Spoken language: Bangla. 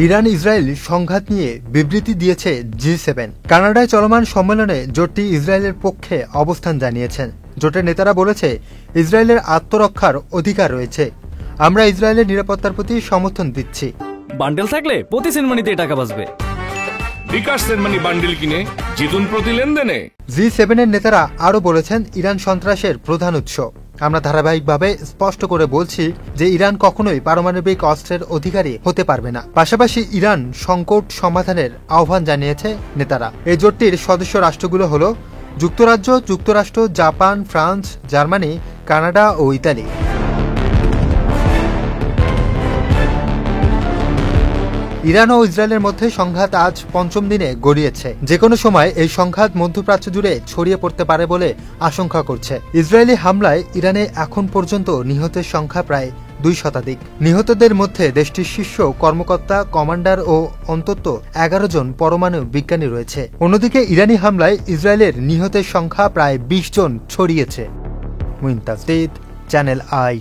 ইরান ইসরায়েল সংঘাত নিয়ে বিবৃতি দিয়েছে G7। কানাডায় চলমান সম্মেলনে জোটটি ইসরায়েলের পক্ষে অবস্থান জানিয়েছেন। জোটের নেতারা বলেছে, ইসরায়েলের আত্মরক্ষার অধিকার রয়েছে। আমরা ইসরায়েলের নিরাপত্তার প্রতি সমর্থন দিচ্ছি। বান্ডেল থাকলে প্রতি সেনমানিতে টাকা বাঁচবে। বিকাশ সেনমানি বান্ডেল কিনে জিতুন প্রতি লেনদেনে। G7 এর নেতারা আরও বলেছেন, ইরান সন্ত্রাসের প্রধান উৎস। আমরা ধারাবাহিকভাবে স্পষ্ট করে বলছি যে ইরান কখনোই পারমাণবিক অস্ত্রের অধিকারী হতে পারবে না। পাশাপাশি ইরান সংকট সমাধানের আহ্বান জানিয়েছে নেতারা। এই জোটটির সদস্য রাষ্ট্রগুলো হল যুক্তরাজ্য, যুক্তরাষ্ট্র, জাপান, ফ্রান্স, জার্মানি, কানাডা ও ইতালি। ইরান ও ইসরায়েলের মধ্যে সংঘাত আজ পঞ্চম দিনে গড়িয়েছে। যে কোনো সময় এই সংঘাত মধ্যপ্রাচ্য জুড়ে ছড়িয়ে পড়তে পারে বলে আশঙ্কা করছে। ইসরায়েলি হামলায় ইরানে এখন পর্যন্ত নিহতের সংখ্যা প্রায় 2 শতাধিক। নিহতদের মধ্যে দেশটির শীর্ষ কর্মকর্তা, কমান্ডার ও অন্তত 11 জন পরমাণু বিজ্ঞানী রয়েছে। অন্যদিকে ইরানি হামলায় ইসরায়েলের নিহতের সংখ্যা প্রায় 20 জন ছড়িয়েছে। মুইনতাজ, চ্যানেল আই।